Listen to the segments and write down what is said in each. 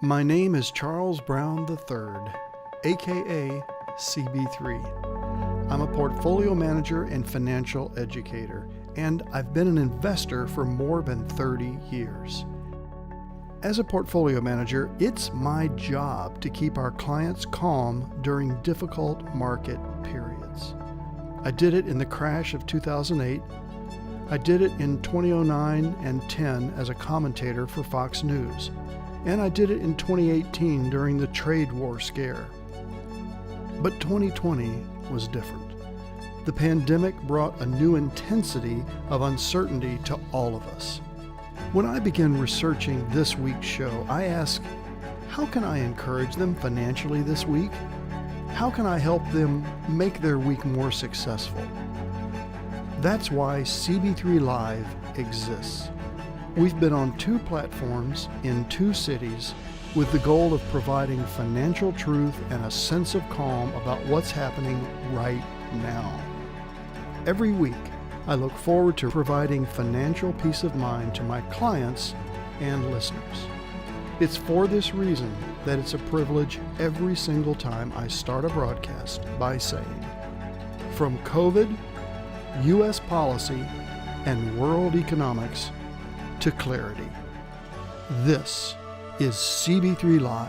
My name is Charles Brown III, aka CB3. I'm a portfolio manager and financial educator, and I've been an investor for more than 30 years. As a portfolio manager, it's my job to keep our clients calm during difficult market periods. I did it in the crash of 2008. I did it in 2009 and 10 as a commentator for Fox News. And I did it in 2018 during the trade war scare. But 2020 was different. The pandemic brought a new intensity of uncertainty to all of us. When I began researching this week's show, I asked, how can I encourage them financially this week? How can I help them make their week more successful? That's why CB3 Live exists. We've been on 2 platforms in 2 cities with the goal of providing financial truth and a sense of calm about what's happening right now. Every week, I look forward to providing financial peace of mind to my clients and listeners. It's for this reason that it's a privilege every single time I start a broadcast by saying, from COVID, U.S. policy, and world economics to clarity. This is CB3 Live.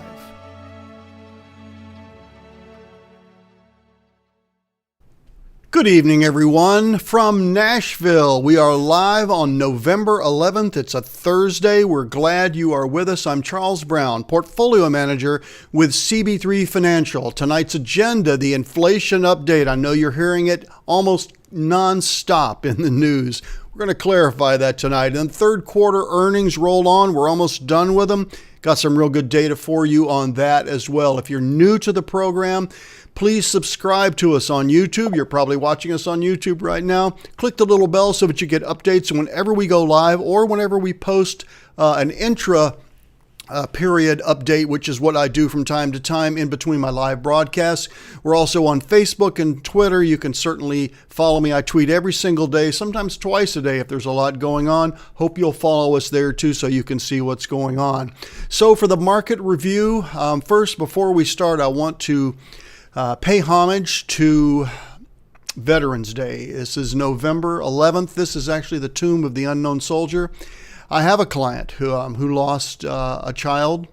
Good evening, everyone. From Nashville, we are live on November 11th. It's a Thursday. We're glad you are with us. I'm Charles Brown, Portfolio Manager with CB3 Financial. Tonight's agenda, the inflation update. I know you're hearing it almost nonstop in the news. We're going to clarify that tonight. And third quarter earnings roll on. We're almost done with them. Got some real good data for you on that as well. If you're new to the program, please subscribe to us on YouTube. You're probably watching us on YouTube right now. Click the little bell so that you get updates whenever we go live or whenever we post an intra period update, which is what I do from time to time in between my live broadcasts. We're also on Facebook and Twitter. You can certainly follow me. I tweet every single day, sometimes twice a day if there's a lot going on. Hope you'll follow us there too so you can see what's going on. So for the market review, first, before we start, I want to pay homage to Veterans Day. This is November 11th. This is actually the tomb of the unknown soldier. I have a client who lost a child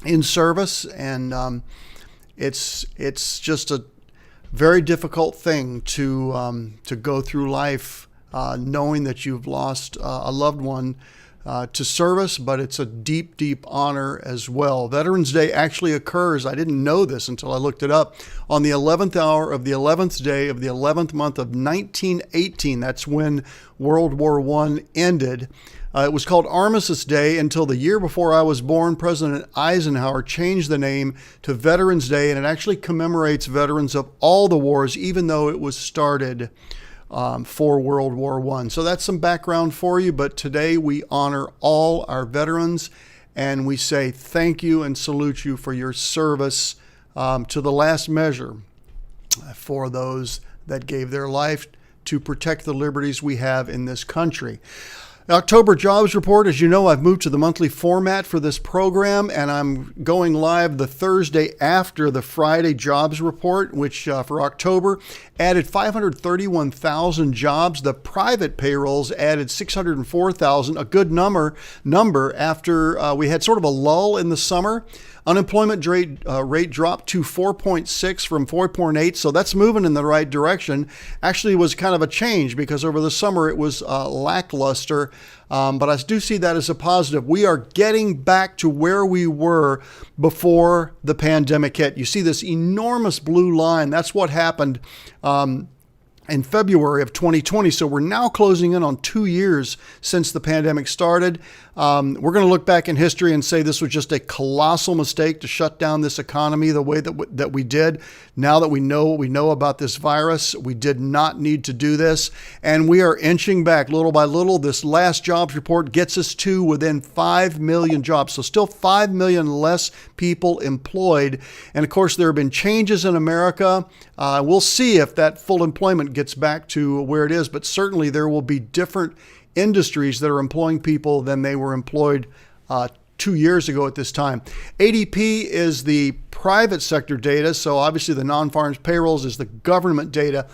in service, and it's just a very difficult thing to go through life knowing that you've lost a loved one to service, but it's a deep, deep honor as well. Veterans Day actually occurs, I didn't know this until I looked it up, on the 11th hour of the 11th day of the 11th month of 1918. That's when World War I ended. It was called Armistice Day until the year before I was born. President Eisenhower changed the name to Veterans Day, and it actually commemorates veterans of all the wars, even though it was started for World War I. So that's some background for you, but today we honor all our veterans, and we say thank you and salute you for your service to the last measure for those that gave their life to protect the liberties we have in this country. October jobs report, as you know, I've moved to the monthly format for this program, and I'm going live the Thursday after the Friday jobs report, which for October added 531,000 jobs. The private payrolls added 604,000, a good number after we had sort of a lull in the summer. Unemployment rate dropped to 4.6 from 4.8, so that's moving in the right direction. Actually, it was kind of a change because over the summer it was lackluster, but I do see that as a positive. We are getting back to where we were before the pandemic hit. You see this enormous blue line. That's what happened in February of 2020. So we're now closing in on 2 years since the pandemic started. We're going to look back in history and say this was just a colossal mistake to shut down this economy the way that we did. Now that we know what we know about this virus, we did not need to do this. And we are inching back little by little. This last jobs report gets us to within 5 million jobs. So still 5 million less people employed. And of course, there have been changes in America. We'll see if that full employment gets back to where it is, but certainly there will be different industries that are employing people than they were employed 2 years ago at this time. ADP is the private sector data, so obviously the non-farm payrolls is the government data.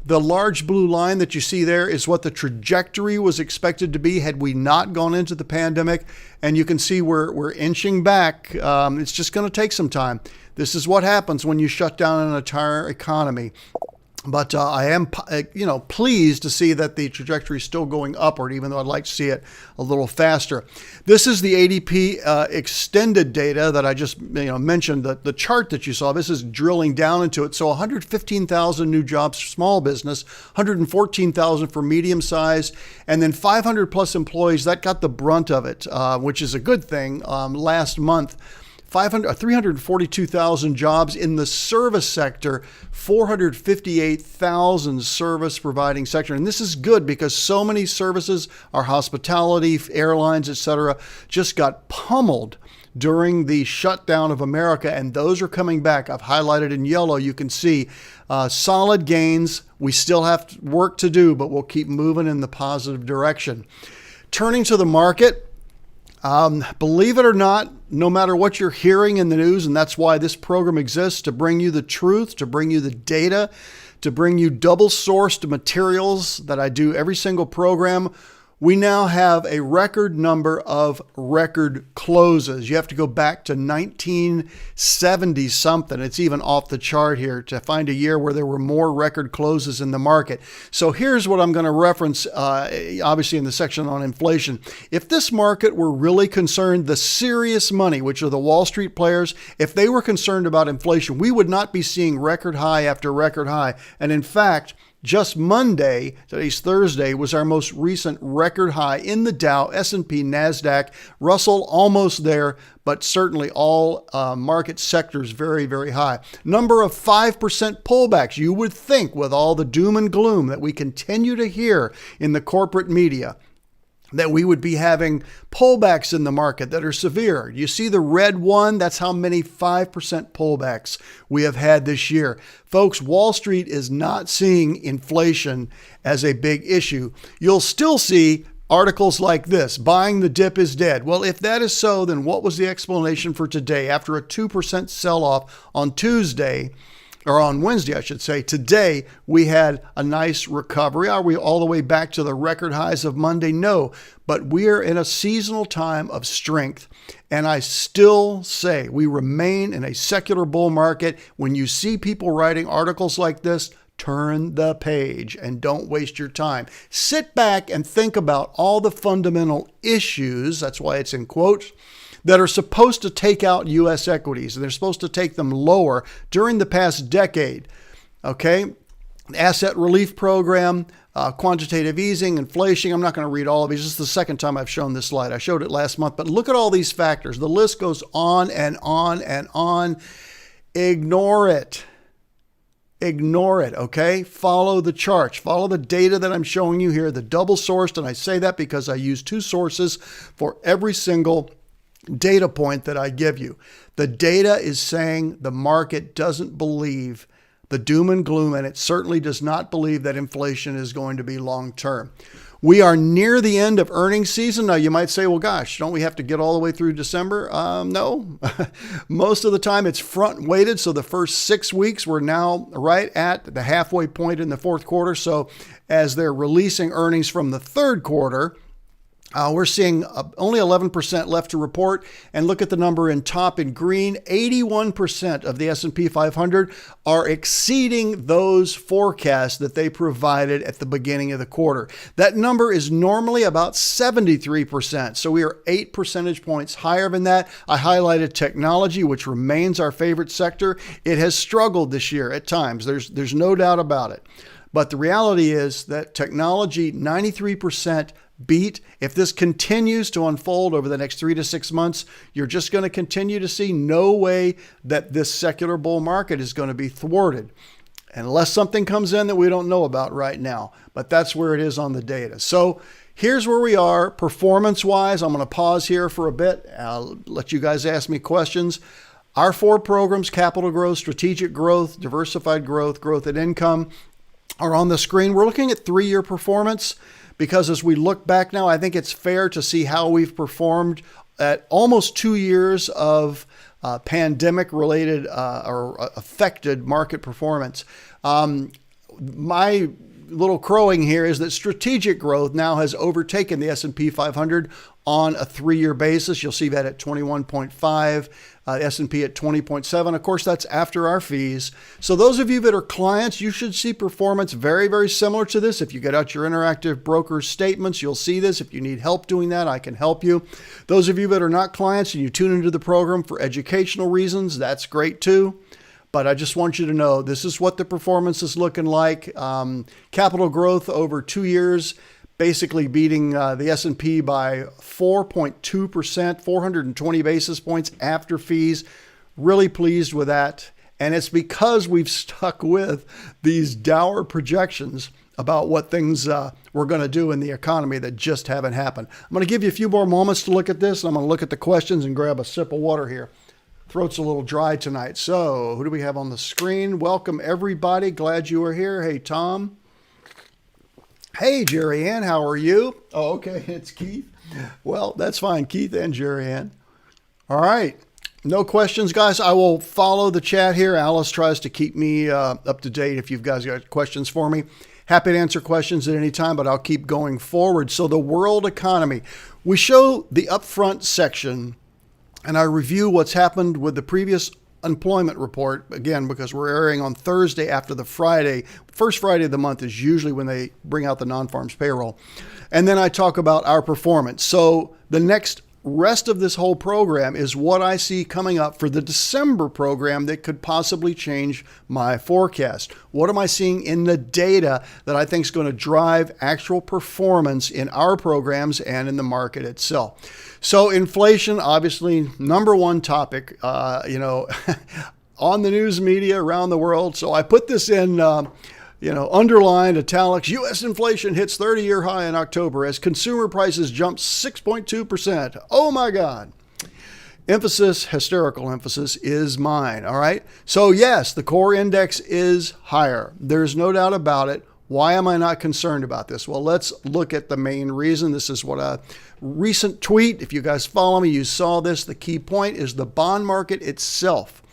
The large blue line that you see there is what the trajectory was expected to be had we not gone into the pandemic. And you can see we're inching back. It's just going to take some time. This is what happens when you shut down an entire economy. But I am, pleased to see that the trajectory is still going upward, even though I'd like to see it a little faster. This is the ADP extended data that I just mentioned. The chart that you saw, this is drilling down into it. So 115,000 new jobs for small business, 114,000 for medium size, and then 500 plus employees. That got the brunt of it, which is a good thing. Last month, 342,000 jobs in the service sector, 458,000 service providing sector. And this is good because so many services, our hospitality, airlines, etc., just got pummeled during the shutdown of America, and those are coming back. I've highlighted in yellow. You can see solid gains. We still have work to do, but we'll keep moving in the positive direction. Turning to the market, believe it or not, no matter what you're hearing in the news, and that's why this program exists, to bring you the truth, to bring you the data, to bring you double-sourced materials that I do every single program, we now have a record number of record closes. You have to go back to 1970 something. It's even off the chart here to find a year where there were more record closes in the market. So here's what I'm going to reference, obviously in the section on inflation. If this market were really concerned, the serious money, which are the Wall Street players, if they were concerned about inflation, we would not be seeing record high after record high. And in fact, just Monday, today's Thursday, was our most recent record high in the Dow, S&P, NASDAQ, Russell almost there, but certainly all market sectors very, very high. Number of 5% pullbacks. You would think with all the doom and gloom that we continue to hear in the corporate media, that we would be having pullbacks in the market that are severe. You see the red one? That's how many 5% pullbacks we have had this year. Folks, Wall Street is not seeing inflation as a big issue. You'll still see articles like this, buying the dip is dead. Well, if that is so, then what was the explanation for today? After a 2% sell-off on Tuesday, or on Wednesday, I should say, today we had a nice recovery. Are we all the way back to the record highs of Monday? No, but we are in a seasonal time of strength. And I still say we remain in a secular bull market. When you see people writing articles like this, turn the page and don't waste your time. Sit back and think about all the fundamental issues, that's why it's in quotes, that are supposed to take out U.S. equities. They're supposed to take them lower during the past decade. Okay? Asset relief program, quantitative easing, inflation. I'm not going to read all of these. This is the second time I've shown this slide. I showed it last month, but look at all these factors. The list goes on and on and on. Ignore it. Ignore it, okay? Follow the charts. Follow the data that I'm showing you here, the double sourced, and I say that because I use two sources for every single data point that I give you. The data is saying the market doesn't believe the doom and gloom, and it certainly does not believe that inflation is going to be long term. We are near the end of earnings season. Now, you might say, well, gosh, don't we have to get all the way through December? No. Most of the time it's front weighted. So the first 6 weeks, we're now right at the halfway point in the fourth quarter. So as they're releasing earnings from the third quarter, we're seeing only 11% left to report. And look at the number in top in green. 81% of the S&P 500 are exceeding those forecasts that they provided at the beginning of the quarter. That number is normally about 73%. So we are 8 percentage points higher than that. I highlighted technology, which remains our favorite sector. It has struggled this year at times. There's no doubt about it. But the reality is that technology, 93% beat. If this continues to unfold over the next 3 to 6 months, you're just going to continue to see no way that this secular bull market is going to be thwarted, unless something comes in that we don't know about right now. But that's where it is on the data. So here's where we are performance-wise. I'm going to pause here for a bit. I'll let you guys ask me questions. Our 4 programs, capital growth, strategic growth, diversified growth, growth and income, are on the screen. We're looking at 3-year performance because as we look back now, I think it's fair to see how we've performed at almost 2 years of pandemic-related or affected market performance. My little crowing here is that strategic growth now has overtaken the S&P 500 on a 3-year basis. You'll see that at 21.5, S&P at 20.7. Of course, that's after our fees. So those of you that are clients, you should see performance very, very similar to this. If you get out your interactive broker statements, you'll see this. If you need help doing that, I can help you. Those of you that are not clients and you tune into the program for educational reasons, that's great too. But I just want you to know this is what the performance is looking like. Capital growth over 2 years, basically beating the S&P by 4.2%, 420 basis points after fees. Really pleased with that. And it's because we've stuck with these dour projections about what things we're going to do in the economy that just haven't happened. I'm going to give you a few more moments to look at this. And I'm going to look at the questions and grab a sip of water here. Throat's a little dry tonight. So who do we have on the screen? Welcome, everybody. Glad you are here. Hey, Tom. Hey, Jerry Ann, how are you? Oh, okay, it's Keith. Well, that's fine, Keith and Jerry Ann. All right, no questions, guys. I will follow the chat here. Alice tries to keep me up to date if you guys got questions for me. Happy to answer questions at any time, but I'll keep going forward. So the world economy. We show the upfront section, and I review what's happened with the previous employment report, again, because we're airing on Thursday after the Friday. First Friday of the month is usually when they bring out the non-farms payroll. And then I talk about our performance. So the next rest of this whole program is what I see coming up for the December program that could possibly change my forecast. What am I seeing in the data that I think is going to drive actual performance in our programs and in the market itself? So inflation, obviously, number one topic, on the news media around the world. So I put this in, underlined italics. U.S. inflation hits 30-year high in October as consumer prices jump 6.2%. Oh, my God. Emphasis, hysterical emphasis, is mine. All right. So, yes, the core index is higher. There's no doubt about it. Why am I not concerned about this? Well, let's look at the main reason. This is what a recent tweet, if you guys follow me, you saw this. The key point is the bond market itself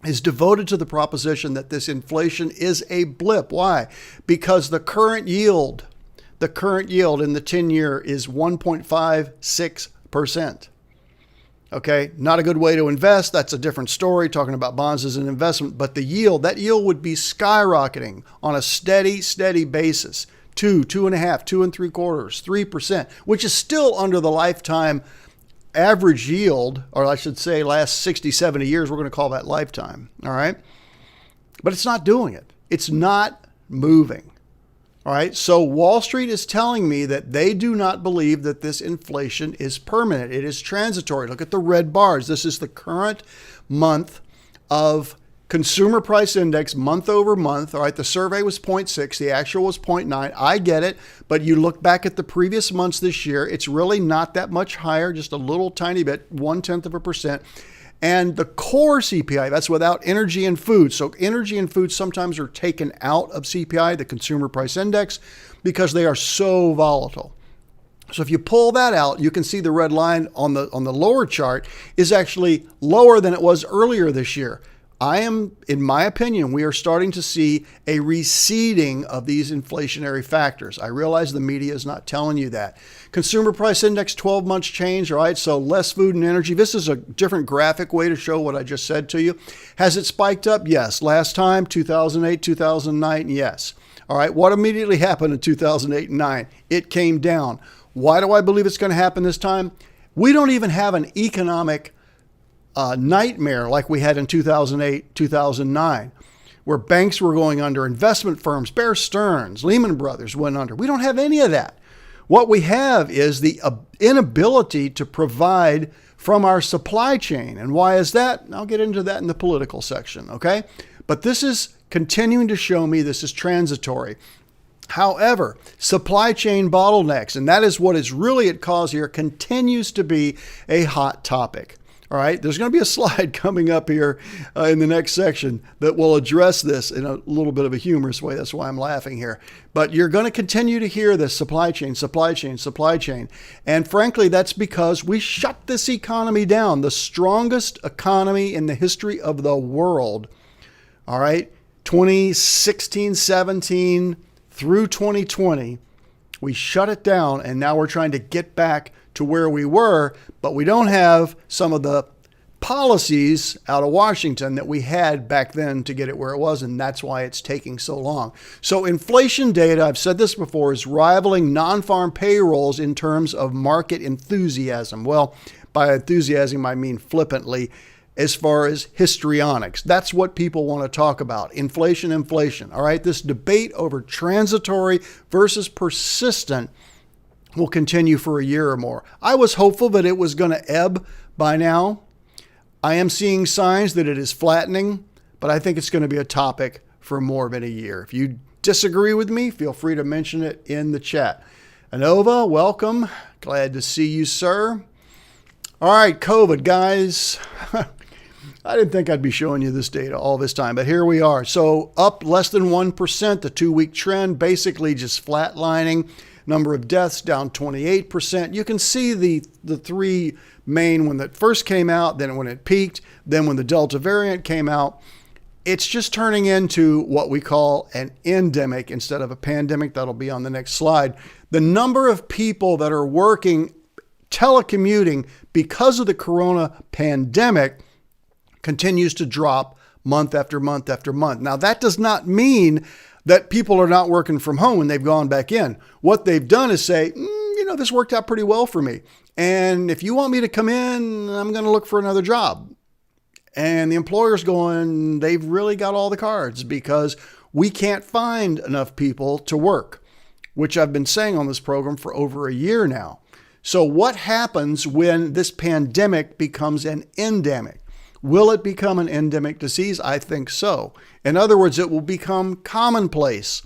is devoted to the proposition that this inflation is a blip. Why? Because the current yield in the 10-year is 1.56%. Okay, not a good way to invest. That's a different story, talking about bonds as an investment. But the yield, that yield would be skyrocketing on a steady basis. 2.5, 2.75, 3%, which is still under the lifetime average yield, or I should say last 60, 70 years. We're going to call that lifetime. All right. But it's not doing it. It's not moving. All right. So Wall Street is telling me that they do not believe that this inflation is permanent. It is transitory. Look at the red bars. This is the current month of consumer price index month over month. All right. The survey was 0.6. The actual was 0.9. I get it. But you look back at the previous months this year, it's really not that much higher, just a little tiny bit, 0.1%. And the core CPI, that's without energy and food. So energy and food sometimes are taken out of CPI, the consumer price index, because they are so volatile. So if you pull that out, you can see the red line on the lower chart is actually lower than it was earlier this year. In my opinion, we are starting to see a receding of these inflationary factors. I realize the media is not telling you that. Consumer price index, 12 months change, all right? So less food and energy. This is a different graphic way to show what I just said to you. Has it spiked up? Yes. Last time, 2008, 2009, yes. All right. What immediately happened in 2008 and 9? It came down. Why do I believe it's going to happen this time? We don't even have an economic nightmare like we had in 2008, 2009. where banks were going under, investment firms, Bear Stearns, Lehman Brothers went under. We don't have any of that. What we have is the inability to provide from our supply chain. And why is that? I'll get into that in the political section, okay? But this is continuing to show me this is transitory. However, supply chain bottlenecks, and that is what is really at cause here, continues to be a hot topic. All right, there's going to be a slide coming up here in the next section that will address this in a little bit of a humorous way. That's why I'm laughing here. But you're going to continue to hear this supply chain, supply chain, supply chain. And frankly, that's because we shut this economy down, the strongest economy in the history of the world. All right, 2016, 17 through 2020, we shut it down, and now we're trying to get back to where we were, but we don't have some of the policies out of Washington that we had back then to get it where it was, and that's why it's taking so long. So inflation data, I've said this before, is rivaling non-farm payrolls in terms of market enthusiasm. Well, by enthusiasm, I mean flippantly, as far as histrionics. That's what people want to talk about. Inflation. All right, this debate over transitory versus persistent will continue for a year or more. I was hopeful that it was going to ebb by now. I am seeing signs that it is flattening, but I think it's going to be a topic for more than a year. If you disagree with me, feel free to mention it in the chat. Anova, welcome. Glad to see you, sir. All right, COVID, guys. I didn't think I'd be showing you this data all this time, but here we are. So up less than 1%, the 2-week trend, basically just flatlining. Number of deaths down 28%. You can see the three main, when that first came out, then when it peaked, then when the Delta variant came out. It's just turning into what we call an endemic instead of a pandemic. That'll be on the next slide. The number of people that are working telecommuting because of the corona pandemic continues to drop month after month after month. Now, that does not mean that people are not working from home and they've gone back in. What they've done is say, this worked out pretty well for me. And if you want me to come in, I'm going to look for another job. And the employer's going, they've really got all the cards because we can't find enough people to work, which I've been saying on this program for over a year now. So what happens when this pandemic becomes an endemic? Will it become an endemic disease? I think so. In other words, it will become commonplace.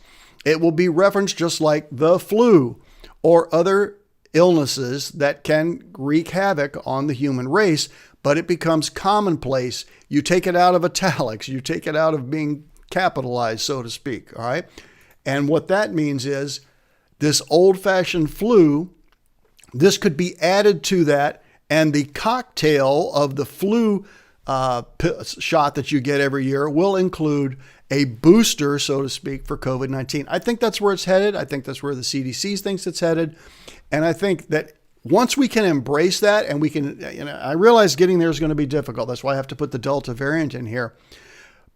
It will be referenced just like the flu or other illnesses that can wreak havoc on the human race, but it becomes commonplace. You take it out of italics. You take it out of being capitalized, so to speak, all right? And what that means is this old-fashioned flu, this could be added to that, and the cocktail of the flu shot that you get every year will include a booster, so to speak, for COVID-19. I think that's where it's headed. I think that's where the CDC thinks it's headed. And I think that once we can embrace that and we can, I realize getting there is going to be difficult. That's why I have to put the Delta variant in here.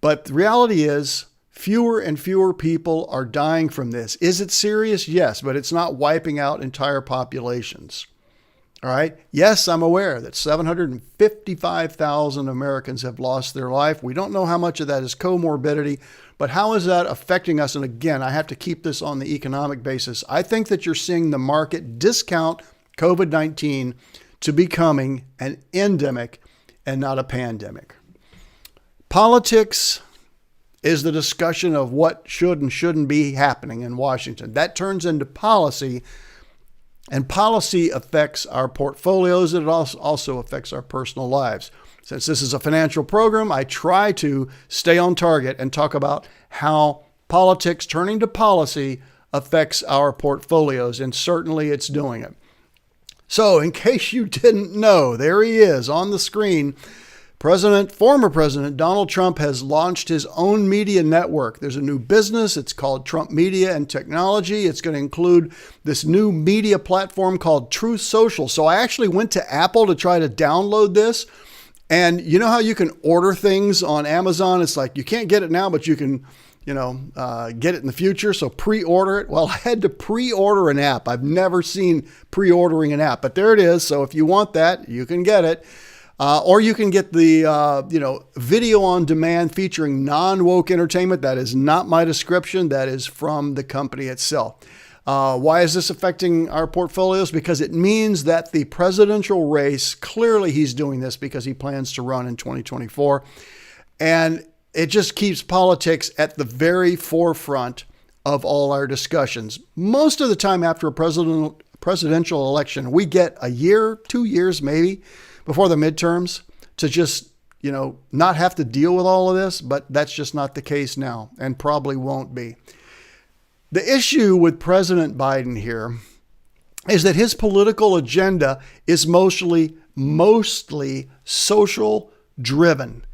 But the reality is fewer and fewer people are dying from this. Is it serious? Yes, but it's not wiping out entire populations. All right. Yes, I'm aware that 755,000 Americans have lost their life. We don't know how much of that is comorbidity, but how is that affecting us? And again, I have to keep this on the economic basis. I think that you're seeing the market discount COVID-19 to becoming an endemic and not a pandemic. Politics is the discussion of what should and shouldn't be happening in Washington. That turns into policy. And policy affects our portfolios, and it also affects our personal lives. Since this is a financial program, I try to stay on target and talk about how politics turning to policy affects our portfolios, and certainly it's doing it. So in case you didn't know, there he is on the screen. Former President Donald Trump has launched his own media network. There's a new business. It's called Trump Media and Technology. It's going to include this new media platform called Truth Social. So I actually went to Apple to try to download this. And you know how you can order things on Amazon? It's like you can't get it now, but you can, get it in the future. So pre-order it. Well, I had to pre-order an app. I've never seen pre-ordering an app, but there it is. So if you want that, you can get it. Or you can get the video on demand featuring non-woke entertainment. That is not my description. That is from the company itself. Why is this affecting our portfolios? Because it means that the presidential race, clearly he's doing this because he plans to run in 2024. And it just keeps politics at the very forefront of all our discussions. Most of the time after a presidential election, we get a year, 2 years maybe, before the midterms to just, not have to deal with all of this, but that's just not the case now and probably won't be. The issue with President Biden here is that his political agenda is mostly social driven,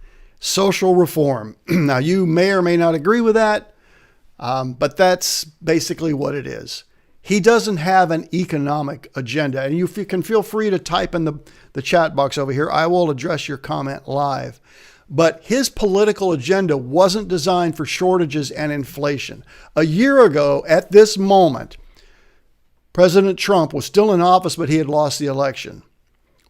social reform. Now, you may or may not agree with that, but that's basically what it is. He doesn't have an economic agenda. And you can feel free to type in the chat box over here. I will address your comment live. But his political agenda wasn't designed for shortages and inflation. A year ago, at this moment, President Trump was still in office, but he had lost the election.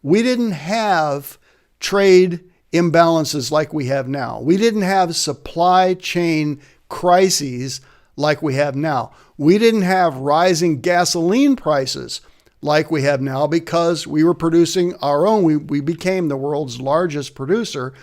We didn't have trade imbalances like we have now. We didn't have supply chain crises like we have now. We didn't have rising gasoline prices like we have now because we were producing our own. We became the world's largest producer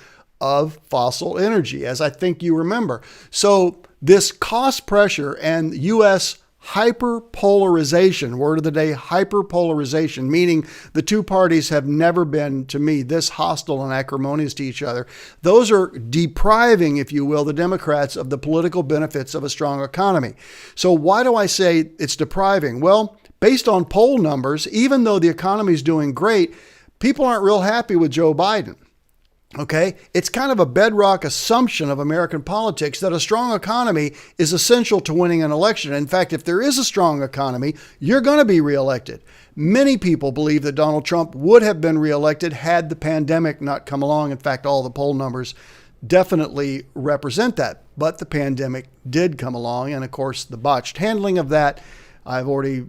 of fossil energy, as I think you remember. So this cost pressure and U.S. hyperpolarization, word of the day, hyperpolarization, meaning the two parties have never been, to me, this hostile and acrimonious to each other. Those are depriving, if you will, the Democrats of the political benefits of a strong economy. So why do I say it's depriving? Well, based on poll numbers, even though the economy is doing great, people aren't real happy with Joe Biden. Okay, it's kind of a bedrock assumption of American politics that a strong economy is essential to winning an election. In fact, if there is a strong economy, you're going to be reelected. Many people believe that Donald Trump would have been reelected had the pandemic not come along. In fact, all the poll numbers definitely represent that. But the pandemic did come along. And of course, the botched handling of that, I've already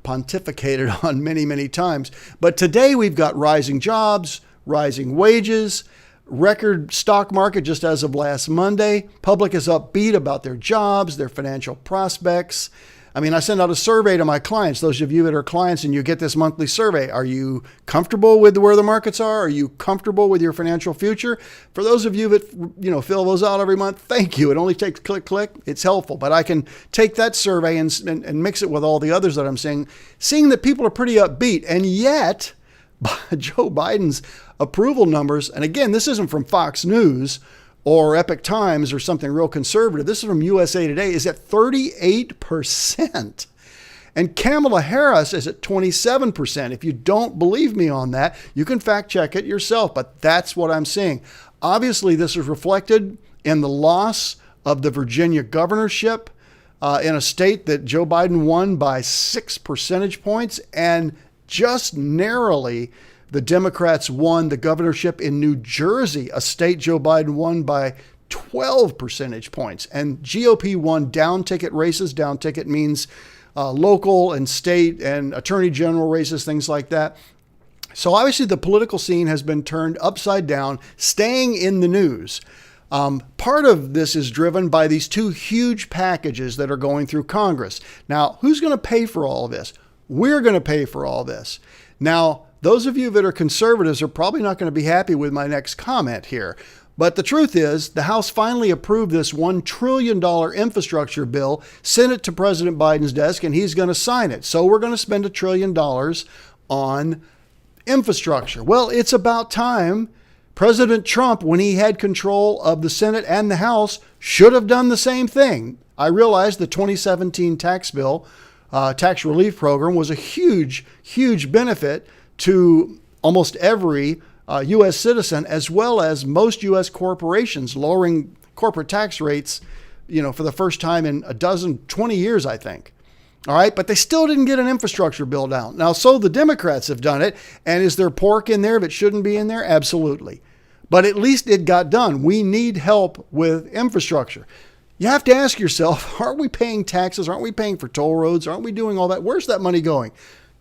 pontificated on many, many times. But today we've got rising jobs, rising wages, record stock market just as of last Monday. Public is upbeat about their jobs, their financial prospects. I mean, I send out a survey to my clients. Those of you that are clients and you get this monthly survey, are you comfortable with where the markets are? Are you comfortable with your financial future? For those of you that, fill those out every month, thank you. It only takes click. It's helpful, but I can take that survey and mix it with all the others that I'm seeing that people are pretty upbeat. And yet, Joe Biden's approval numbers, and again, this isn't from Fox News or Epoch Times or something real conservative. This is from USA Today, is at 38%. And Kamala Harris is at 27%. If you don't believe me on that, you can fact check it yourself, but that's what I'm seeing. Obviously, this is reflected in the loss of the Virginia governorship in a state that Joe Biden won by 6 percentage points, and just narrowly, the Democrats won the governorship in New Jersey, a state Joe Biden won by 12 percentage points. And GOP won down ticket races. Down ticket means local and state and attorney general races, things like that. So obviously the political scene has been turned upside down, staying in the news. Part of this is driven by these two huge packages that are going through Congress. Now, who's going to pay for all of this? We're going to pay for all this. Now, those of you that are conservatives are probably not going to be happy with my next comment here. But the truth is, the House finally approved this $1 trillion infrastructure bill, sent it to President Biden's desk, and he's going to sign it. So we're going to spend $1 trillion on infrastructure. Well, it's about time. President Trump, when he had control of the Senate and the House, should have done the same thing. I realize the 2017 tax bill, tax relief program, was a huge, huge benefit to almost every U.S. citizen, as well as most U.S. corporations, lowering corporate tax rates, for the first time in 20 years, I think. All right. But they still didn't get an infrastructure bill down. Now, so the Democrats have done it. And is there pork in there that shouldn't be in there? Absolutely. But at least it got done. We need help with infrastructure. You have to ask yourself, aren't we paying taxes? Aren't we paying for toll roads? Aren't we doing all that? Where's that money going?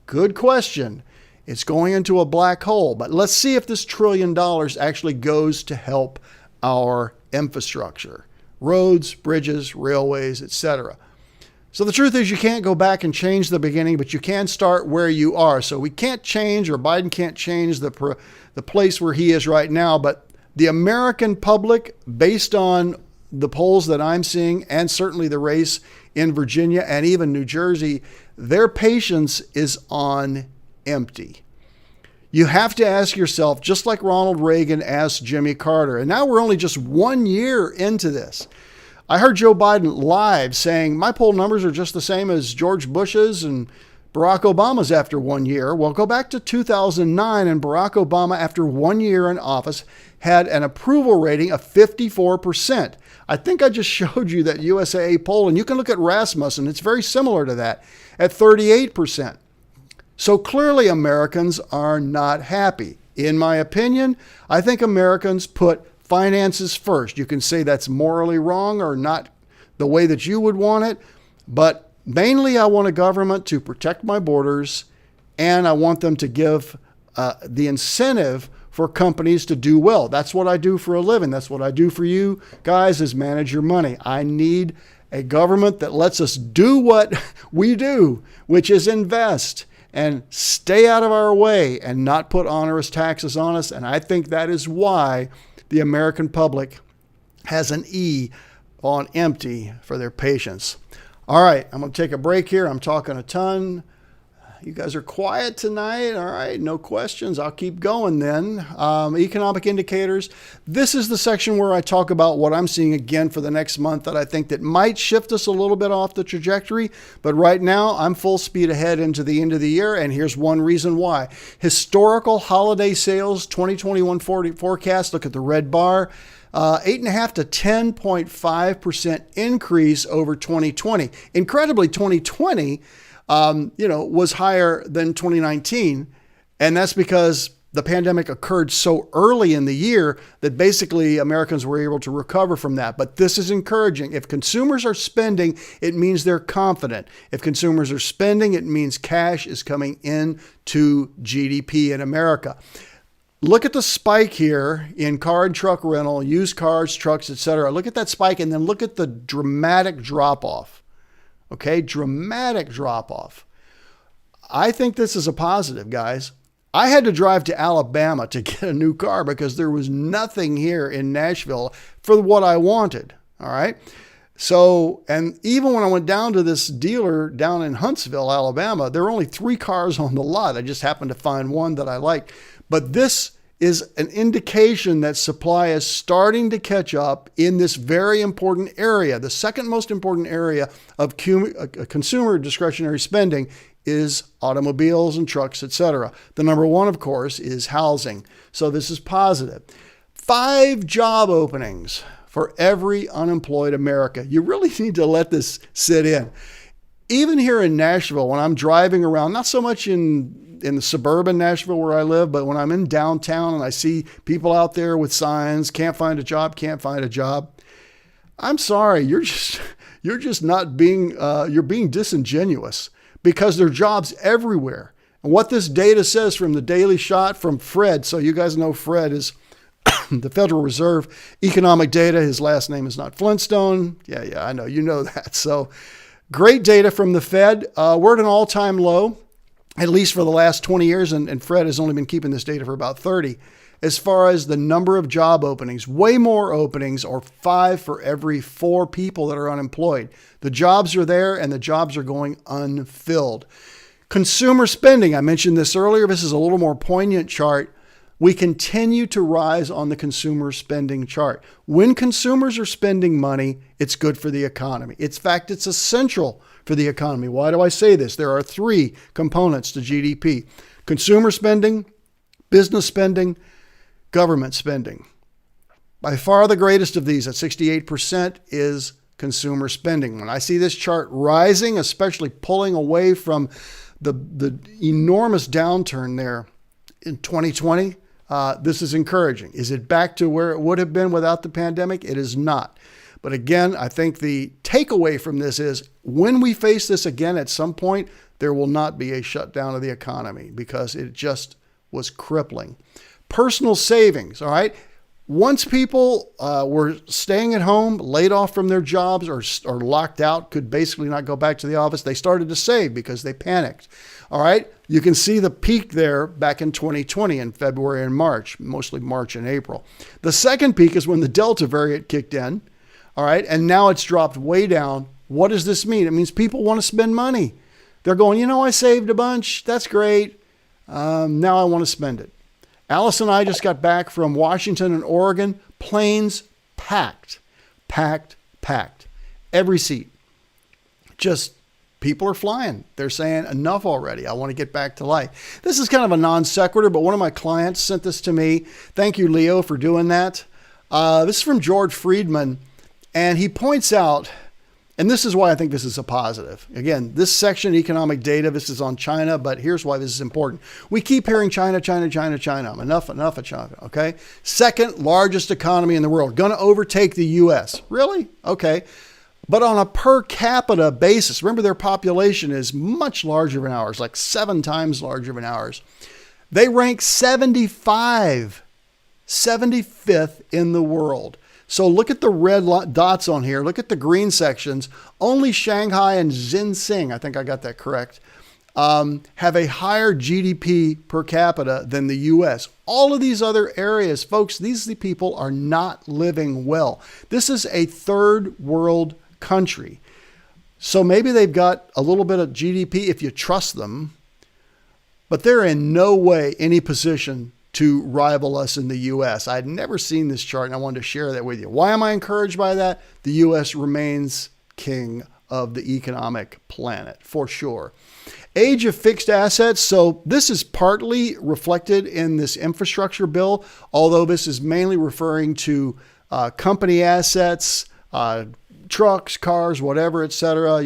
Good question. It's going into a black hole. But let's see if this $1 trillion actually goes to help our infrastructure, roads, bridges, railways, etc. So the truth is you can't go back and change the beginning, but you can start where you are. So we can't change, or Biden can't change the place where he is right now, but the American public, based on the polls that I'm seeing, and certainly the race in Virginia and even New Jersey, their patience is on empty. You have to ask yourself, just like Ronald Reagan asked Jimmy Carter, and now we're only just 1 year into this. I heard Joe Biden live saying, my poll numbers are just the same as George Bush's and Barack Obama's after 1 year. Well, go back to 2009, and Barack Obama, after 1 year in office, had an approval rating of 54%. I think I just showed you that USAA poll, and you can look at Rasmussen. It's very similar to that at 38%. So clearly Americans are not happy. In my opinion, I think Americans put finances first. You can say that's morally wrong or not the way that you would want it, but mainly I want a government to protect my borders, and I want them to give the incentive for companies to do well. That's what I do for a living. That's what I do for you guys, is manage your money. I need a government that lets us do what we do, which is invest and stay out of our way and not put onerous taxes on us. And I think that is why the American public has an E on empty for their patience. All right, I'm going to take a break here. I'm talking a ton. You guys are quiet tonight. All right, no questions. I'll keep going then. Economic indicators. This is the section where I talk about what I'm seeing again for the next month that I think that might shift us a little bit off the trajectory. But right now, I'm full speed ahead into the end of the year, and here's one reason why. Historical holiday sales 2021 forecast. Look at the red bar. 8.5 to 10.5% increase over 2020. Incredibly, 2020 was higher than 2019. And that's because the pandemic occurred so early in the year that basically Americans were able to recover from that. But this is encouraging. If consumers are spending, it means they're confident. If consumers are spending, it means cash is coming in to GDP in America. Look at the spike here in car and truck rental, used cars, trucks, etc. Look at that spike, and then look at the dramatic drop off. Okay, dramatic drop off. I think this is a positive, guys. I had to drive to Alabama to get a new car because there was nothing here in Nashville for what I wanted. All right. So, and even when I went down to this dealer down in Huntsville, Alabama, there were only 3 cars on the lot. I just happened to find one that I liked. But this is an indication that supply is starting to catch up in this very important area. The second most important area of consumer discretionary spending is automobiles and trucks, etc. The number one, of course, is housing. So this is positive. 5 job openings for every unemployed American. You really need to let this sit in. Even here in Nashville, when I'm driving around, not so much in the suburban Nashville where I live, but when I'm in downtown and I see people out there with signs, can't find a job, can't find a job. I'm sorry, you're just not being, you're being disingenuous, because there are jobs everywhere. And what this data says from the Daily Shot from Fred, so you guys know Fred is the Federal Reserve economic data. His last name is not Flintstone. Yeah, I know, you know that. So great data from the Fed. We're at an all-time low, at least for the last 20 years, and Fred has only been keeping this data for about 30. As far as the number of job openings, way more openings, or 5 for every 4 people that are unemployed. The jobs are there, and the jobs are going unfilled. Consumer spending, I mentioned this earlier. This is a little more poignant chart. We continue to rise on the consumer spending chart. When consumers are spending money, it's good for the economy. In fact, it's essential for the economy. Why do I say this? There are 3 components to GDP: consumer spending, business spending, government spending. By far the greatest of these, at 68%, is consumer spending. When I see this chart rising, especially pulling away from the enormous downturn there in 2020, this is encouraging. Is it back to where it would have been without the pandemic? It is not. But again, I think the takeaway from this is when we face this again at some point, there will not be a shutdown of the economy because it just was crippling. Personal savings, all right? Once people were staying at home, laid off from their jobs or locked out, could basically not go back to the office, they started to save because they panicked. All right, you can see the peak there back in 2020 in February and March, mostly March and April. The second peak is when the Delta variant kicked in. All right, and now it's dropped way down. What does this mean? It means people want to spend money. They're going, I saved a bunch. That's great. Now I want to spend it. Alice and I just got back from Washington and Oregon. Planes packed. Every seat. Just people are flying. They're saying enough already. I want to get back to life. This is kind of a non sequitur, but one of my clients sent this to me. Thank you, Leo, for doing that. This is from George Friedman, and he points out, and this is why I think this is a positive. Again, this section, economic data, this is on China, but here's why this is important. We keep hearing China. Enough of China, okay? Second largest economy in the world. Going to overtake the U.S. Really? Okay. But on a per capita basis, remember their population is much larger than ours, like 7 times larger than ours. They rank 75, 75th in the world. So look at the red dots on here. Look at the green sections. Only Shanghai and Xinjiang, I think I got that correct, have a higher GDP per capita than the U.S. All of these other areas, folks, these people are not living well. This is a third world country. So maybe they've got a little bit of GDP if you trust them, but they're in no way any position to rival us in the U.S. I'd never seen this chart and I wanted to share that with you. Why am I encouraged by that? The U.S. remains king of the economic planet for sure. Age of fixed assets. So this is partly reflected in this infrastructure bill, although this is mainly referring to company assets, trucks, cars, whatever, etc.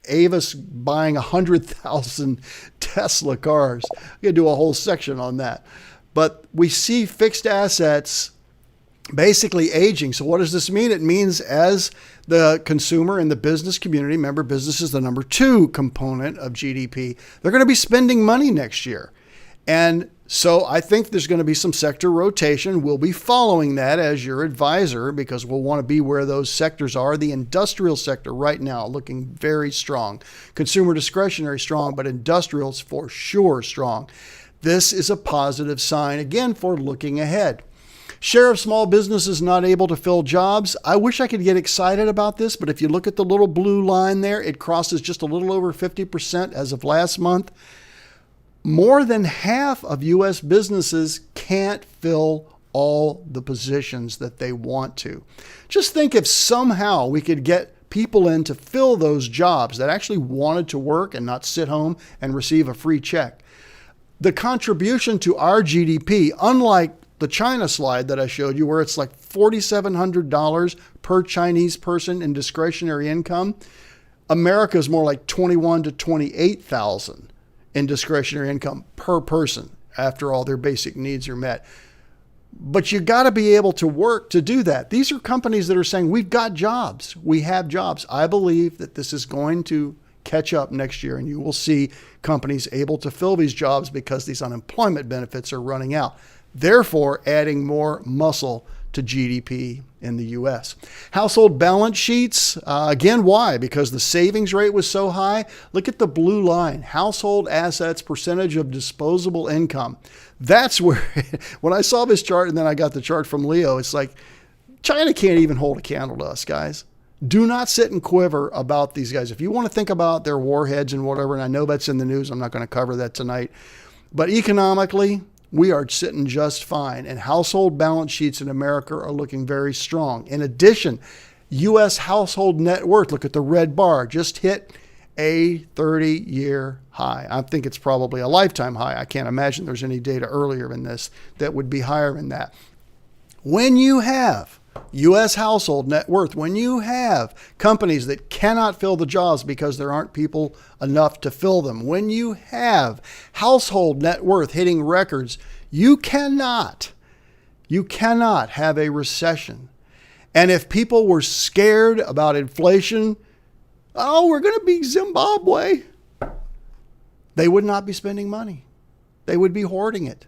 Avis buying 100,000 Tesla cars. I'm going to do a whole section on that. But we see fixed assets basically aging. So what does this mean? It means as the consumer and the business community, remember business is the number 2 component of GDP, they're going to be spending money next year. And so I think there's going to be some sector rotation. We'll be following that as your advisor because we'll want to be where those sectors are. The industrial sector right now looking very strong. Consumer discretionary strong, but industrials for sure strong. This is a positive sign, again, for looking ahead. Share of small businesses not able to fill jobs. I wish I could get excited about this, but if you look at the little blue line there, it crosses just a little over 50% as of last month. More than half of U.S. businesses can't fill all the positions that they want to. Just think if somehow we could get people in to fill those jobs that actually wanted to work and not sit home and receive a free check. The contribution to our GDP, unlike the China slide that I showed you, where it's like $4,700 per Chinese person in discretionary income, America is more like $21,000 to $28,000 in discretionary income per person after all their basic needs are met. But you got to be able to work to do that. These are companies that are saying, we've got jobs. We have jobs. I believe that this is going to catch up next year, and you will see companies able to fill these jobs because these unemployment benefits are running out, therefore adding more muscle to GDP in the U.S. Household balance sheets, again, why? Because the savings rate was so high. Look at the blue line, household assets, percentage of disposable income. That's where, when I saw this chart and then I got the chart from Leo, it's like, China can't even hold a candle to us, guys. Do not sit and quiver about these guys. If you want to think about their warheads and whatever, and I know that's in the news, I'm not going to cover that tonight. But economically, we are sitting just fine. And household balance sheets in America are looking very strong. In addition, U.S. household net worth, look at the red bar, just hit a 30-year high. I think it's probably a lifetime high. I can't imagine there's any data earlier than this that would be higher than that. When you have U.S. household net worth, when you have companies that cannot fill the jobs because there aren't people enough to fill them, when you have household net worth hitting records, you cannot have a recession. And if people were scared about inflation, oh, we're going to be Zimbabwe, they would not be spending money. They would be hoarding it.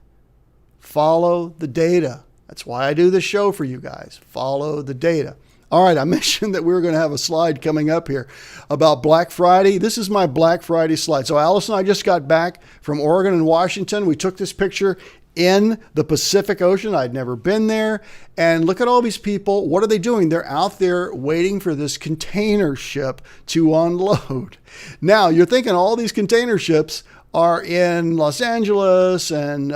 Follow the data. That's why I do this show for you guys. Follow the data. All right, I mentioned that we were going to have a slide coming up here about Black Friday. This is my Black Friday slide. So Alice and I just got back from Oregon and Washington. We took this picture in the Pacific Ocean. I'd never been there. And look at all these people. What are they doing? They're out there waiting for this container ship to unload. Now, you're thinking all these container ships are in Los Angeles and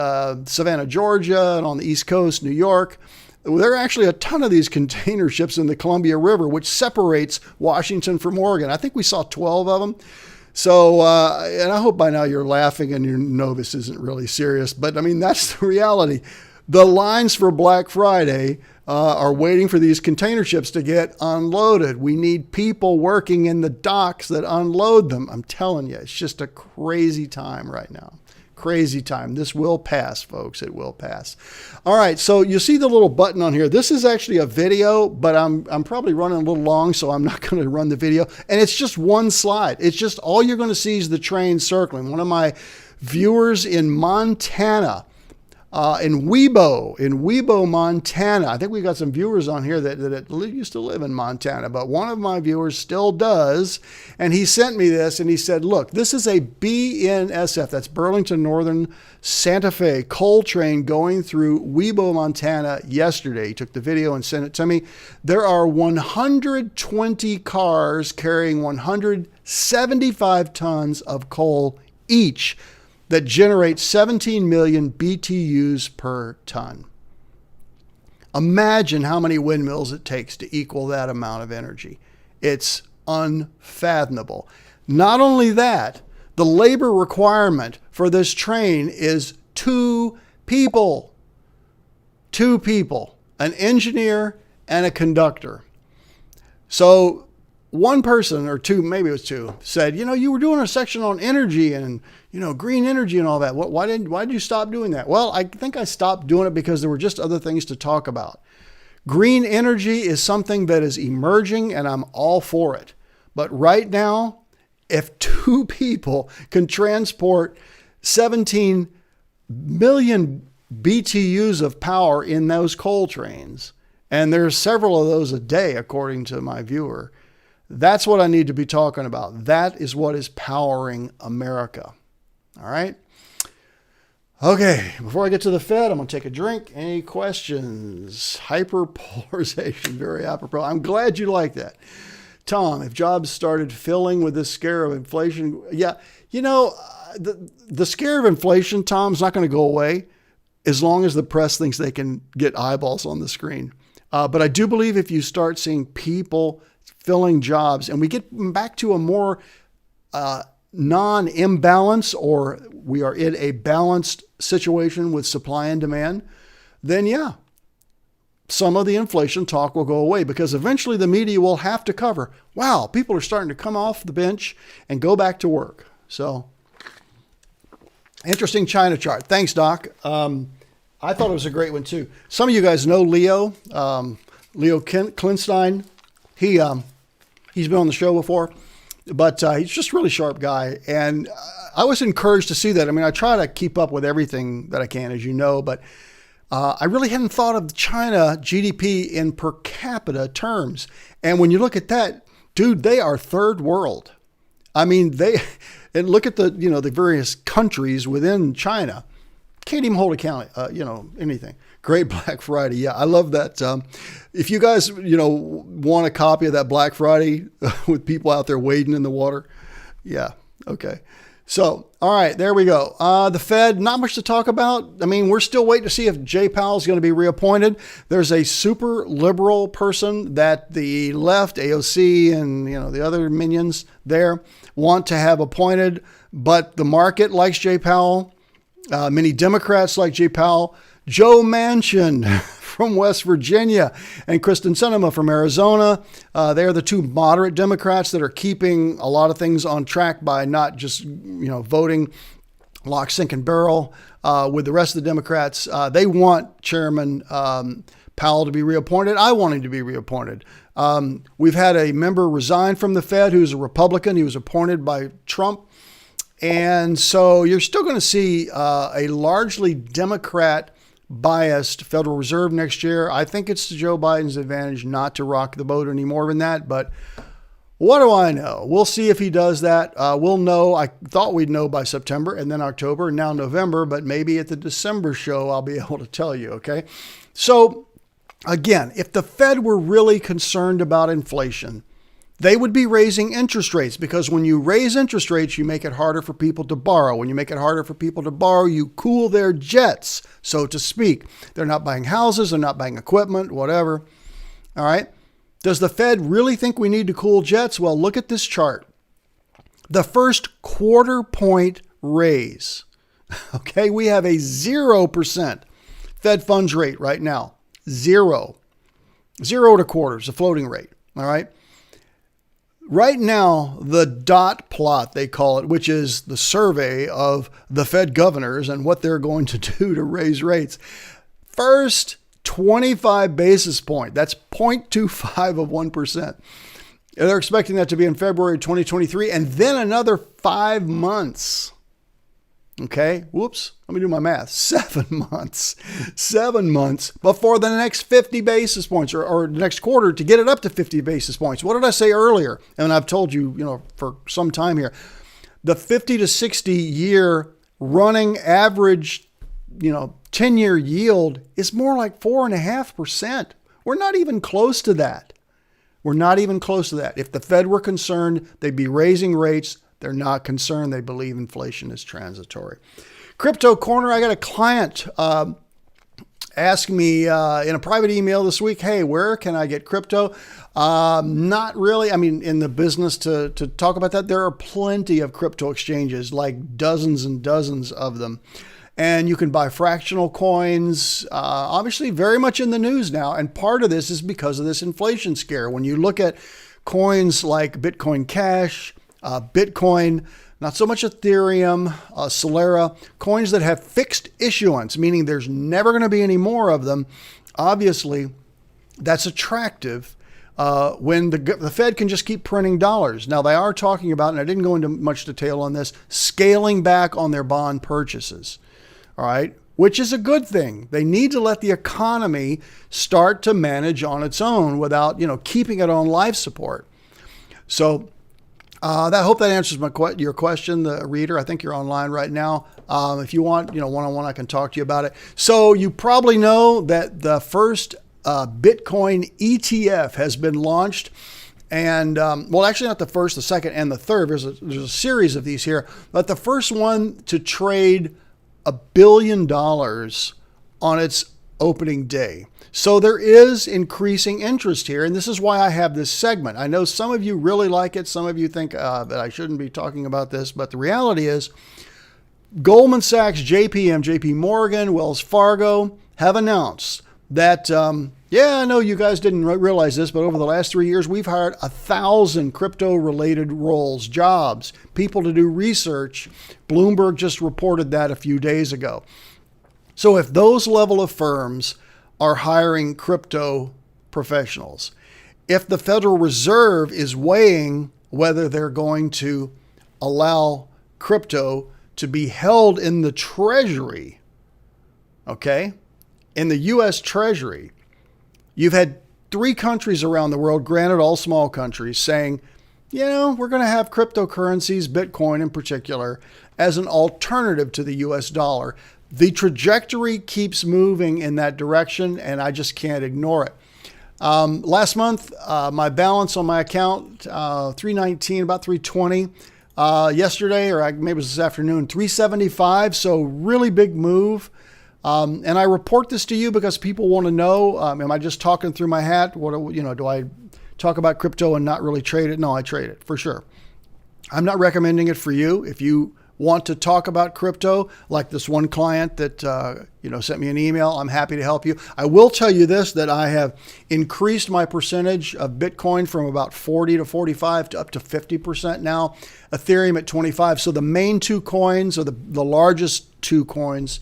Savannah, Georgia, and on the East Coast, New York. There are actually a ton of these container ships in the Columbia River, which separates Washington from Oregon. I think we saw 12 of them. So, and I hope by now you're laughing and you know this isn't really serious, but I mean, that's the reality. The lines for Black Friday are waiting for these container ships to get unloaded. We need people working in the docks that unload them. I'm telling you, it's just a crazy time right now. Crazy time. This will pass, folks. It will pass. All right. So you see the little button on here. This is actually a video, but I'm probably running a little long, so I'm not going to run the video. And it's just one slide. It's just all you're going to see is the train circling. One of my viewers in Montana, in Webo, Montana. I think we got some viewers on here that used to live in Montana, but one of my viewers still does. And he sent me this and he said, look, this is a BNSF, that's Burlington Northern Santa Fe coal train going through Webo, Montana yesterday. He took the video and sent it to me. There are 120 cars carrying 175 tons of coal each, that generates 17 million BTUs per ton. Imagine how many windmills it takes to equal that amount of energy. It's unfathomable. Not only that, the labor requirement for this train is 2 people. 2 people, an engineer and a conductor. So one person or two, maybe it was 2, said, you were doing a section on energy and, green energy and all that. Why did you stop doing that? Well, I think I stopped doing it because there were just other things to talk about. Green energy is something that is emerging and I'm all for it. But right now, if 2 people can transport 17 million BTUs of power in those coal trains, and there's several of those a day, according to my viewer, that's what I need to be talking about. That is what is powering America. All right. Okay. Before I get to the Fed, I'm going to take a drink. Any questions? Hyperpolarization. Very apropos. I'm glad you like that. Tom, if jobs started filling with this scare of inflation, yeah, the scare of inflation, Tom, is not going to go away as long as the press thinks they can get eyeballs on the screen. But I do believe if you start seeing people filling jobs and we get back to a more non-imbalance, or we are in a balanced situation with supply and demand, then yeah, some of the inflation talk will go away because eventually the media will have to cover, wow, people are starting to come off the bench and go back to work. So interesting China chart. Thanks, Doc. I thought it was a great one too. Some of you guys know Leo Klinstein. He's been on the show before, but he's just a really sharp guy. And I was encouraged to see that. I mean, I try to keep up with everything that I can, as you know, but I really hadn't thought of China GDP in per capita terms. And when you look at that, dude, they are third world. I mean, and look at the various countries within China. Can't even hold account, anything. Great Black Friday. Yeah, I love that. If you guys, want a copy of that Black Friday with people out there wading in the water. Yeah. Okay. So, all right, there we go. The Fed, not much to talk about. I mean, we're still waiting to see if Jay Powell is going to be reappointed. There's a super liberal person that the left, AOC, and, the other minions there want to have appointed, but the market likes Jay Powell. Many Democrats like Jay Powell. Joe Manchin from West Virginia and Kristen Sinema from Arizona. They're the 2 moderate Democrats that are keeping a lot of things on track by not just, voting lock, sink, and barrel with the rest of the Democrats. They want Chairman Powell to be reappointed. I want him to be reappointed. We've had a member resign from the Fed who's a Republican. He was appointed by Trump. And so you're still going to see a largely Democrat biased Federal Reserve next year. I think it's to Joe Biden's advantage not to rock the boat any more than that. But what do I know? We'll see if he does that. We'll know. I thought we'd know by September and then October and now November, but maybe at the December show, I'll be able to tell you. Okay. So again, if the Fed were really concerned about inflation, they would be raising interest rates, because when you raise interest rates, you make it harder for people to borrow. When you make it harder for people to borrow, you cool their jets, so to speak. They're not buying houses, they're not buying equipment, whatever. All right. Does the Fed really think we need to cool jets? Well, look at this chart. The first quarter point raise. Okay. We have a 0% Fed funds rate right now. 0 to quarters, a floating rate. All right. Right now, the dot plot, they call it, which is the survey of the Fed governors and what they're going to do to raise rates. First 25 basis point, that's 0.25 of 1%. They're expecting that to be in February 2023, and then another 5 months. Okay, whoops, let me do my math. 7 months. 7 months before the next 50 basis points or the next quarter to get it up to 50 basis points. What did I say earlier? And I've told you, for some time here, the 50 to 60 year running average, 10-year yield is more like 4.5%. We're not even close to that. We're not even close to that. If the Fed were concerned, they'd be raising rates. They're not concerned. They believe inflation is transitory. Crypto Corner, I got a client ask me in a private email this week, hey, where can I get crypto? Not really. I mean, in the business to talk about that, there are plenty of crypto exchanges, like dozens and dozens of them. And you can buy fractional coins, obviously very much in the news now. And part of this is because of this inflation scare. When you look at coins like Bitcoin Cash, Bitcoin, not so much Ethereum, Solera, coins that have fixed issuance, meaning there's never going to be any more of them. Obviously, that's attractive when the Fed can just keep printing dollars. Now, they are talking about, and I didn't go into much detail on this, scaling back on their bond purchases. All right, which is a good thing. They need to let the economy start to manage on its own without, keeping it on life support. So, I hope that answers your question, the reader. I think you're online right now. If you want, one-on-one, I can talk to you about it. So you probably know that the first Bitcoin ETF has been launched. And, actually not the first, the second, and the third. There's a series of these here. But the first one to trade $1 billion on its opening day. So there is increasing interest here, and this is why I have this segment. I know some of you really like it. Some of you think that I shouldn't be talking about this, but the reality is Goldman Sachs, JP Morgan, Wells Fargo have announced that, I know you guys didn't realize this, but over the last 3 years, we've hired 1,000 crypto-related roles, jobs, people to do research. Bloomberg just reported that a few days ago. So if those level of firms are hiring crypto professionals, if the Federal Reserve is weighing whether they're going to allow crypto to be held in the Treasury, okay, in the U.S. Treasury, you've had 3 countries around the world, granted all small countries, saying, we're going to have cryptocurrencies, Bitcoin in particular, as an alternative to the U.S. dollar. The trajectory keeps moving in that direction, and I just can't ignore it. Last month, my balance on my account, 319, about 320. Yesterday, or maybe it was this afternoon, 375. So really big move. And I report this to you because people want to know, am I just talking through my hat? Do I talk about crypto and not really trade it? No, I trade it for sure. I'm not recommending it for you. If you want to talk about crypto, like this one client that sent me an email, I'm happy to help you. I will tell you this, that I have increased my percentage of Bitcoin from about 40 to 45 to up to 50% now. Ethereum at 25. So the main 2 coins, or the largest 2 coins,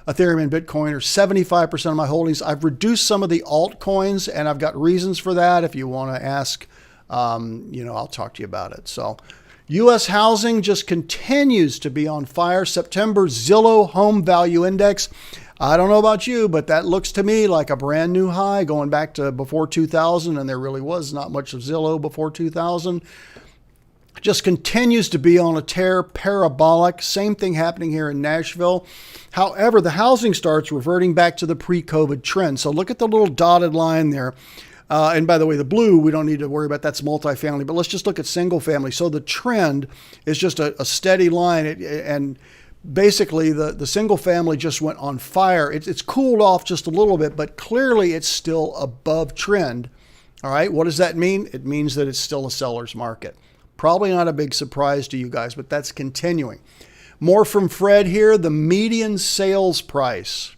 Ethereum and Bitcoin are 75% of my holdings. I've reduced some of the altcoins, and I've got reasons for that. If you want to ask, I'll talk to you about it. So U.S. housing just continues to be on fire. September Zillow Home Value Index. I don't know about you, but that looks to me like a brand new high going back to before 2000, and there really was not much of Zillow before 2000. Just continues to be on a tear, parabolic. Same thing happening here in Nashville. However, the housing starts reverting back to the pre-COVID trend. So look at the little dotted line there. And by the way, the blue, we don't need to worry about, that's multifamily, but let's just look at single family. So the trend is just a steady line, and basically the single family just went on fire. It's cooled off just a little bit, but clearly it's still above trend. All right, what does that mean? It means that it's still a seller's market. Probably not a big surprise to you guys, but that's continuing. More from Fred here. The median sales price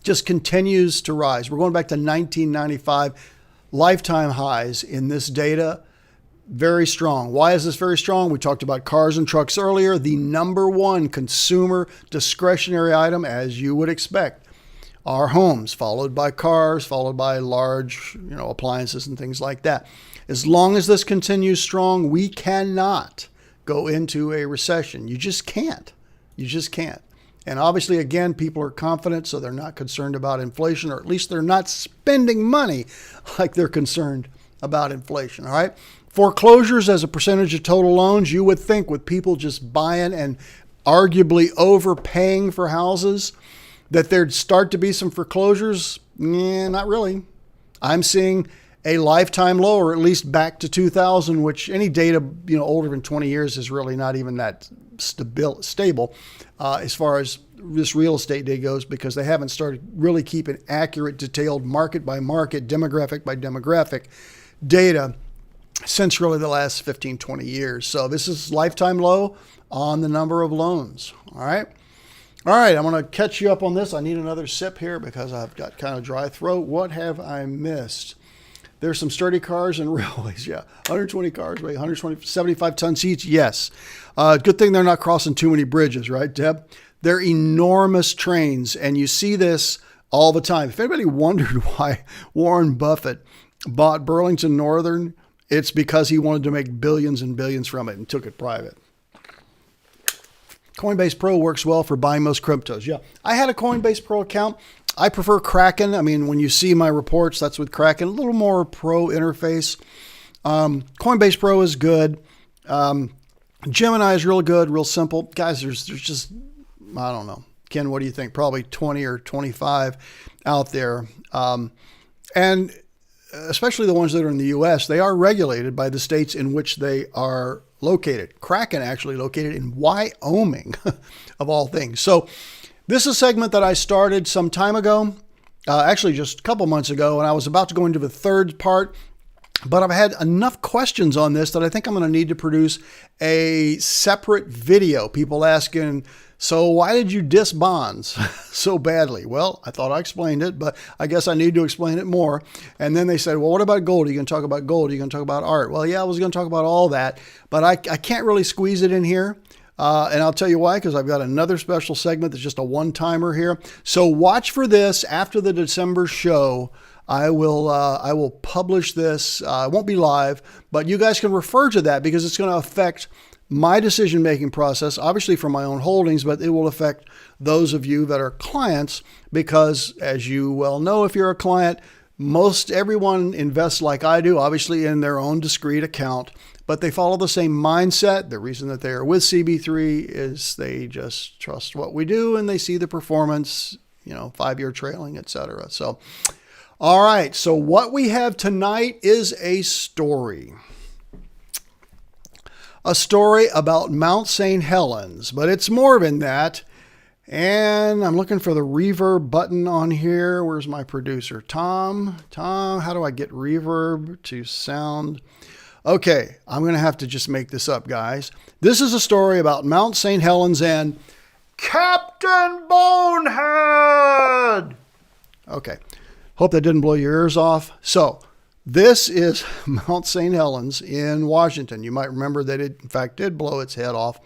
just continues to rise. We're going back to 1995, lifetime highs in this data. Very strong. Why is this very strong? We talked about cars and trucks earlier. The number one consumer discretionary item, as you would expect, are homes, followed by cars, followed by large, appliances and things like that. As long as this continues strong, we cannot go into a recession. You just can't. You just can't. And obviously, again, people are confident, so they're not concerned about inflation, or at least they're not spending money like they're concerned about inflation. All right. Foreclosures as a percentage of total loans, you would think with people just buying and arguably overpaying for houses that there'd start to be some foreclosures. Not really. I'm seeing a lifetime low, or at least back to 2000, which any data older than 20 years is really not even that stable as far as this real estate data goes, because they haven't started really keeping accurate, detailed market by market, demographic by demographic data since really the last 15, 20 years. So this is lifetime low on the number of loans. All right. I'm going to catch you up on this. I need another sip here because I've got kind of dry throat. What have I missed? There's some sturdy cars and railways. Yeah. 120 cars, weigh 75 tons each. Yes. Good thing they're not crossing too many bridges, right, Deb? They're enormous trains, and you see this all the time. If anybody wondered why Warren Buffett bought Burlington Northern, it's because he wanted to make billions and billions from it and took it private. Coinbase Pro works well for buying most cryptos. Yeah, I had a Coinbase Pro account. I prefer Kraken. I mean, when you see my reports, that's with Kraken. A little more pro interface. Coinbase Pro is good. Gemini is real good, real simple. Guys, there's just, I don't know. Ken, what do you think? Probably 20 or 25 out there. And especially the ones that are in the U.S., they are regulated by the states in which they are located. Kraken actually located in Wyoming, of all things. So this is a segment that I started some time ago, actually just a couple months ago, and I was about to go into the third part, but I've had enough questions on this that I think I'm going to need to produce a separate video. People asking, so why did you diss bonds so badly? Well, I thought I explained it, but I guess I need to explain it more. And then they said, well, what about gold? Are you going to talk about gold? Are you going to talk about art? Well, yeah, I was going to talk about all that, but I can't really squeeze it in here. And I'll tell you why, because I've got another special segment that's just a one-timer here. So watch for this after the December show. I will publish this. It won't be live, but you guys can refer to that because it's going to affect my decision-making process, obviously for my own holdings, but it will affect those of you that are clients because, as you well know, if you're a client, most everyone invests like I do, obviously in their own discrete account, but they follow the same mindset. The reason that they are with CB3 is they just trust what we do and they see the performance, 5-year trailing, etc. So, all right. So what we have tonight is a story. A story about Mount St. Helens, but it's more than that. And I'm looking for the reverb button on here. Where's my producer? Tom, how do I get reverb to sound? Okay, I'm going to have to just make this up, guys. This is a story about Mount St. Helens and Captain Bonehead. Okay, hope that didn't blow your ears off. So, this is Mount St. Helens in Washington. You might remember that it, in fact, did blow its head off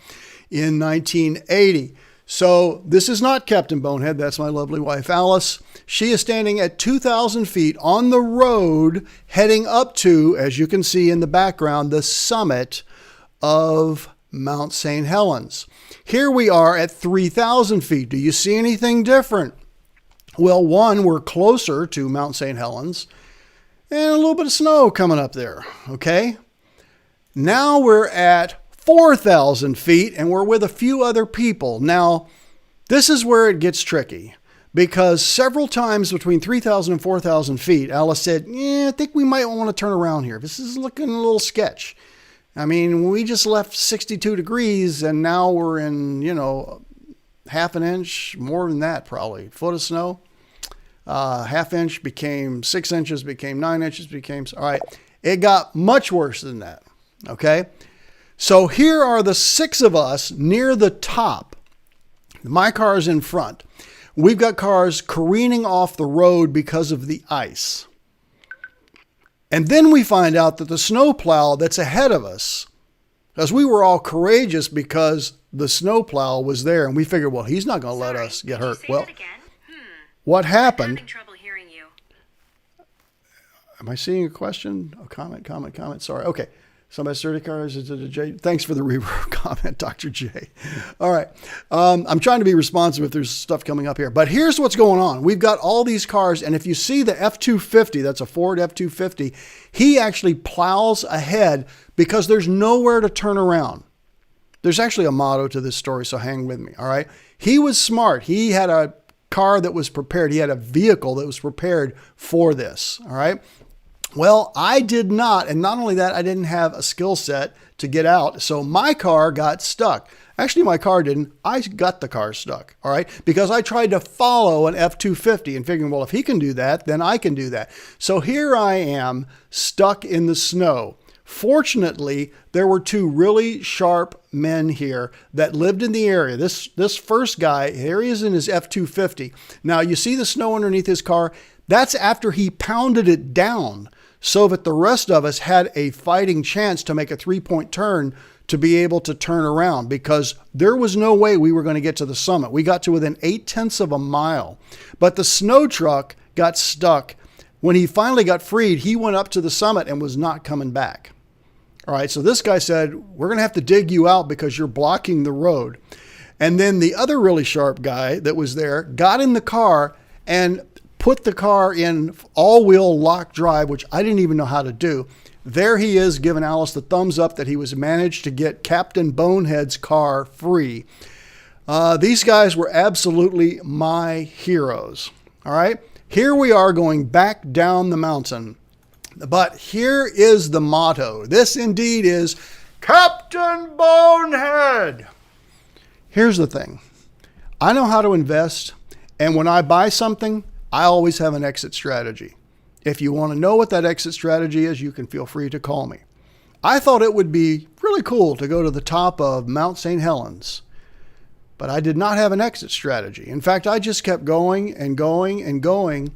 in 1980. So this is not Captain Bonehead. That's my lovely wife, Alice. She is standing at 2,000 feet on the road heading up to, as you can see in the background, the summit of Mount St. Helens. Here we are at 3,000 feet. Do you see anything different? Well, one, we're closer to Mount St. Helens and a little bit of snow coming up there, okay? Now we're at 4,000 feet and we're with a few other people. Now, this is where it gets tricky because several times between 3,000 and 4,000 feet, Alice said, I think we might want to turn around here. This is looking a little sketch. I mean, we just left 62 degrees and now we're in, half an inch, more than that probably, foot of snow. Half inch became 6 inches, became 9 inches, all right. It got much worse than that, okay? So here are the 6 of us near the top. My car is in front. We've got cars careening off the road because of the ice. And then we find out that the snowplow that's ahead of us, because we were all courageous because the snowplow was there and we figured, well, he's not going to let us get hurt. Well, what happened? I'm having trouble hearing you. Am I seeing a question? Oh, comment. Sorry. Okay. Somebody 30 cars. Thanks for the reverb comment, Dr. J. All right. I'm trying to be responsive if there's stuff coming up here. But here's what's going on. We've got all these cars. And if you see the F-250, that's a Ford F-250, he actually plows ahead because there's nowhere to turn around. There's actually a motto to this story, so hang with me. All right. He was smart. He had a car that was prepared. He had a vehicle that was prepared for this. All right. Well, I did not. And not only that, I didn't have a skill set to get out. So my car got stuck. Actually, my car didn't. I got the car stuck. All right. Because I tried to follow an F-250 and figuring, well, if he can do that, then I can do that. So here I am stuck in the snow. Fortunately, there were 2 really sharp men here that lived in the area. This first guy, here he is in his F-250. Now, you see the snow underneath his car? That's after he pounded it down so that the rest of us had a fighting chance to make a 3-point turn to be able to turn around because there was no way we were going to get to the summit. We got to within 0.8 of a mile, but the snow truck got stuck. When he finally got freed, he went up to the summit and was not coming back. All right, so this guy said, we're going to have to dig you out because you're blocking the road. And then the other really sharp guy that was there got in the car and put the car in all-wheel lock drive, which I didn't even know how to do. There he is giving Alice the thumbs up that he was managed to get Captain Bonehead's car free. These guys were absolutely my heroes. All right, here we are going back down the mountain. But here is the motto. This indeed is Captain Bonehead. Here's the thing. I know how to invest, and when I buy something, I always have an exit strategy. If you want to know what that exit strategy is, you can feel free to call me. I thought it would be really cool to go to the top of Mount St. Helens, but I did not have an exit strategy. In fact, I just kept going and going and going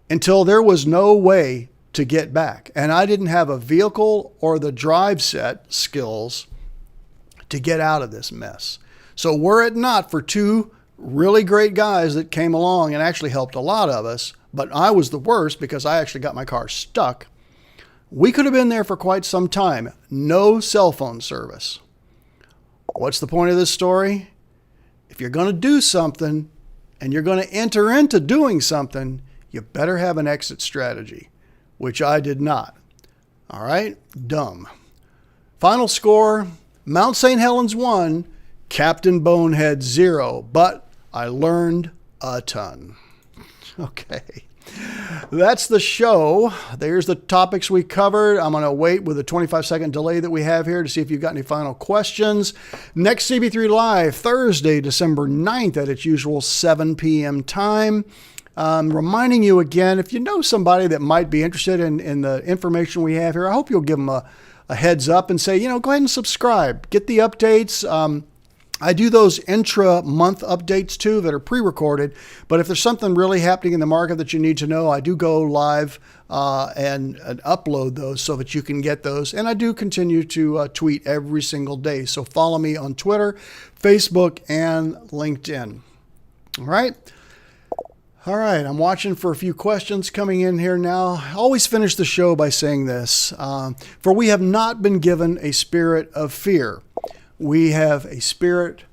until there was no way to get back. And I didn't have a vehicle or the drive set skills to get out of this mess. So were it not for 2 really great guys that came along and actually helped a lot of us, but I was the worst because I actually got my car stuck, we could have been there for quite some time. No cell phone service. What's the point of this story? If you're going to do something and you're going to enter into doing something, you better have an exit strategy, which I did not. All right, dumb. Final score, Mount St. Helens 1, Captain Bonehead 0, but I learned a ton. Okay, that's the show. There's the topics we covered. I'm going to wait with a 25-second delay that we have here to see if you've got any final questions. Next CB3 Live, Thursday, December 9th at its usual 7 p.m. time. Reminding you again, if you know somebody that might be interested in the information we have here, I hope you'll give them a heads up and say, go ahead and subscribe. Get the updates. I do those intra-month updates too that are pre-recorded, but if there's something really happening in the market that you need to know, I do go live and upload those so that you can get those. And I do continue to tweet every single day. So follow me on Twitter, Facebook, and LinkedIn. All right. All right, I'm watching for a few questions coming in here now. I always finish the show by saying this, for we have not been given a spirit of fear. We have a spirit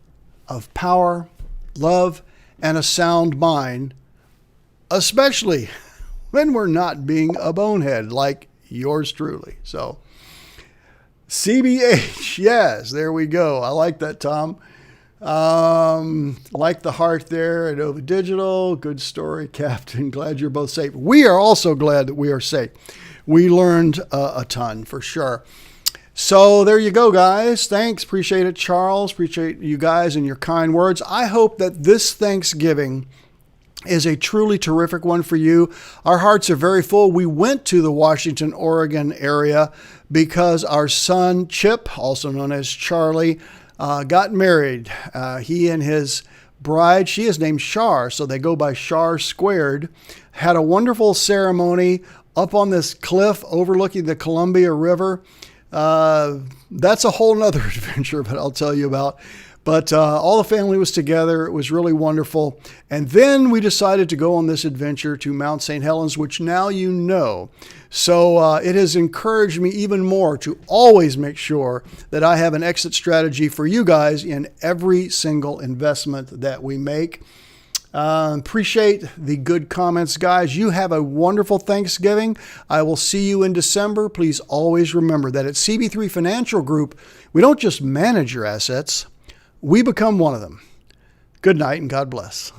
of power, love, and a sound mind, especially when we're not being a bonehead like yours truly. So, CBH, yes, there we go. I like that, Tom. Like the heart there at Nova Digital. Good story, Captain. Glad you're both safe. We are also glad that we are safe. We learned a ton for sure. So there you go, guys. Thanks. Appreciate it, Charles. Appreciate you guys and your kind words. I hope that this Thanksgiving is a truly terrific one for you. Our hearts are very full. We went to the Washington, Oregon area because our son, Chip, also known as Charlie, got married. He and his bride, she is named Shar, so they go by Shar Squared, had a wonderful ceremony up on this cliff overlooking the Columbia River. That's a whole nother adventure, but I'll tell you about. But all the family was together. It was really wonderful. And then we decided to go on this adventure to Mount St. Helens, which now you know. So it has encouraged me even more to always make sure that I have an exit strategy for you guys in every single investment that we make. Appreciate the good comments, guys. You have a wonderful Thanksgiving. I will see you in December. Please always remember that at CB3 Financial Group, we don't just manage your assets, we become one of them. Good night and God bless.